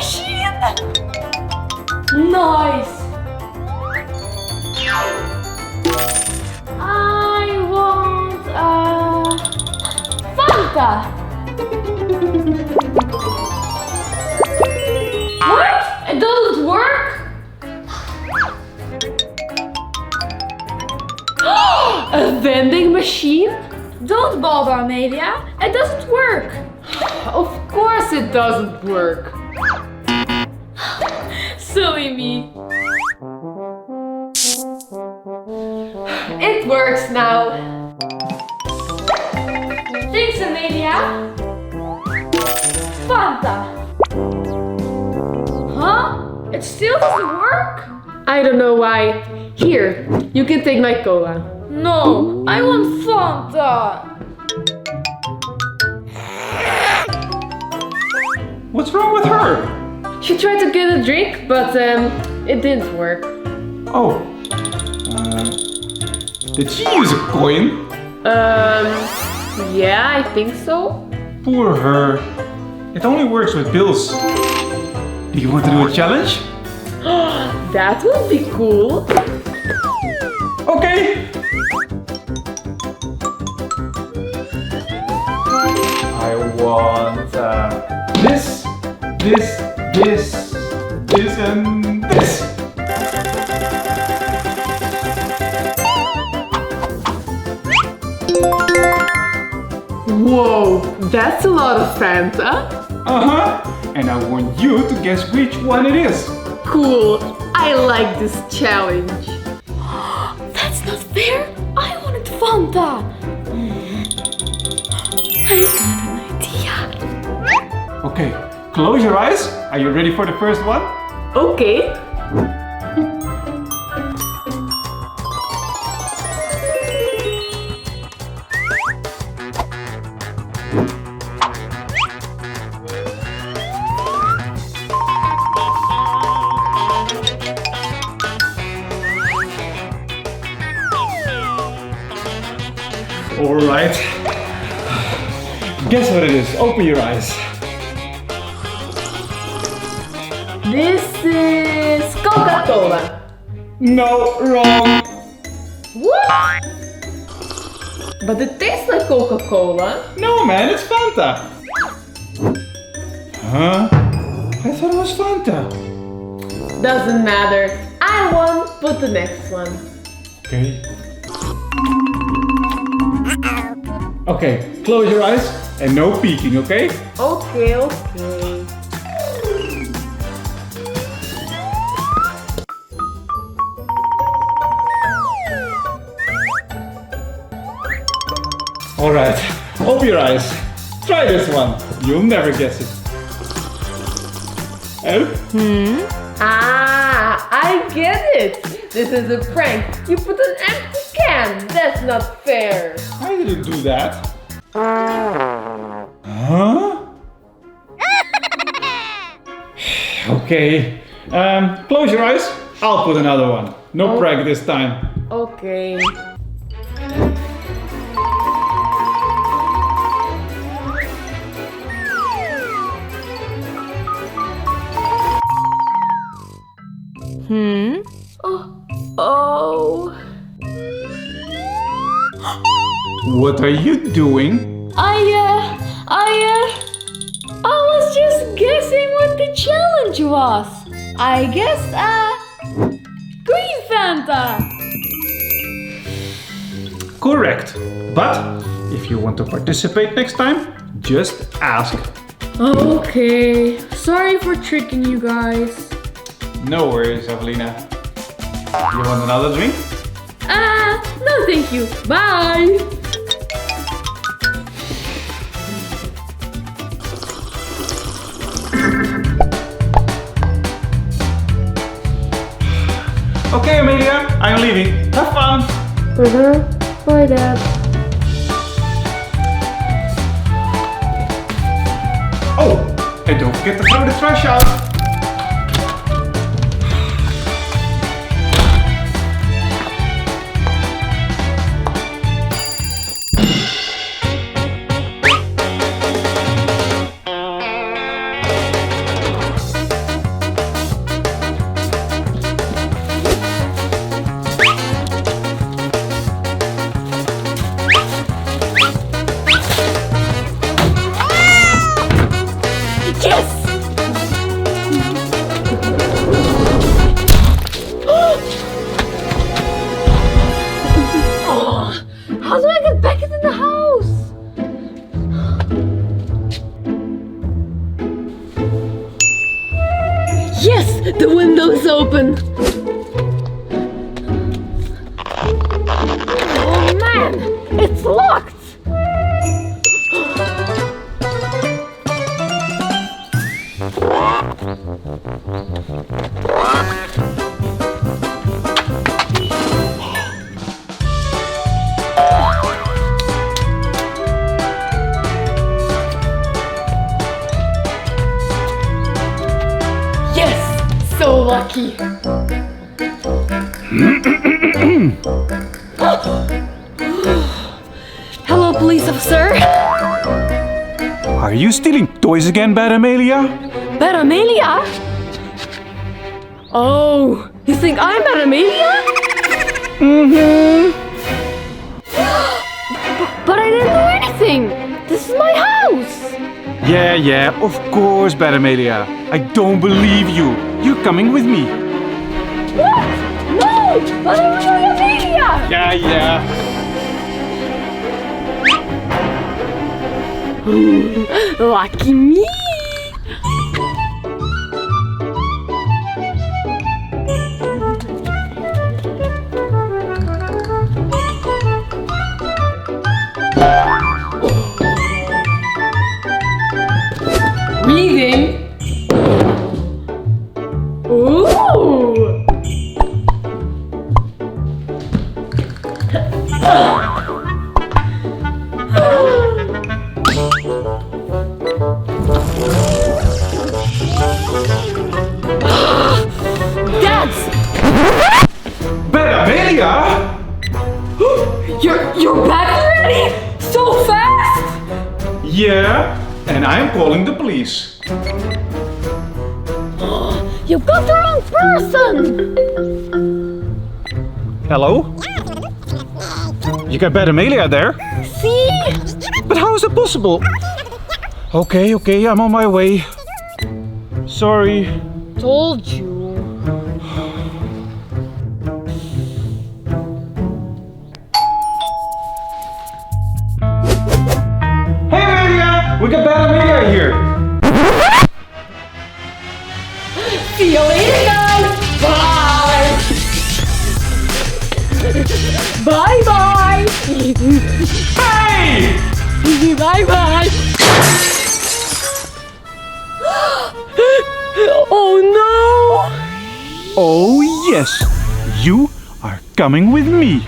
machine! Nice! I want Fanta! What? It doesn't work? A vending machine? Don't bother, Amelia. It doesn't work. Of course it doesn't work. Silly me. It works now. Thanks, Amelia. Fanta. Huh? It still doesn't work? I don't know why. Here, you can take my cola. No, I want Fanta. What's wrong with her? She tried to get a drink, but it didn't work. Oh. Did she use a coin? Yeah, I think so. Poor her. It only works with bills. Do you want to do a challenge? That would be cool. Okay. I want this, and this. Whoa, that's a lot of Fanta. Uh-huh. And I want you to guess which one it is. Cool, I like this challenge. That's not fair. I wanted Fanta. I got an idea. Okay, close your eyes. Are you ready for the first one? Okay. All right. Guess what it is. Open your eyes. This is Coca-Cola. No, wrong. What? But it tastes like Coca-Cola. No, man, it's Fanta. Huh? I thought it was Fanta. Doesn't matter. I won, put the next one. Okay. Okay, close your eyes and no peeking, okay? Okay, okay. All right, open your eyes. Try this one. You'll never guess it. Oh? Ah, I get it. This is a prank. You put an empty can. That's not fair. I didn't do that. Huh? Okay. Close your eyes. I'll put another one. No prank this time. Okay. Oh. What are you doing? I was just guessing what the challenge was. I guess, green Fanta. Correct. But if you want to participate next time, just ask. Okay, sorry for tricking you guys. No worries, Avelina. You want another drink? No thank you. Bye. Okay, Amelia, I'm leaving. Have fun. Bye, Dad. Oh, and don't forget to throw the trash out. Yes! Oh, how do I get back into the house? Yes, the window's open. Oh man, it's locked. Yes, so lucky. Hello, police officer. Are you stealing toys again, Bad Amelia? Bad Amelia? Oh, you think I'm Bad Amelia? Mm-hmm. But I didn't do anything. This is my house. Yeah, of course, Bad Amelia. I don't believe you. You're coming with me. What? No! But I'm really Amelia. Yeah. Lucky me. Reading. Ooh. Dance. Bad Amelia? You're back already? So fast? Yeah, and I'm calling the police. You got the wrong person. Hello? You got Bad Amelia there? See? But how is it possible? Okay, I'm on my way. Sorry. Told you. Hey Amelia! We got Bad Amelia here! See you later, guys. Bye. Bye. Hey! Bye. Oh no! Oh yes, you are coming with me.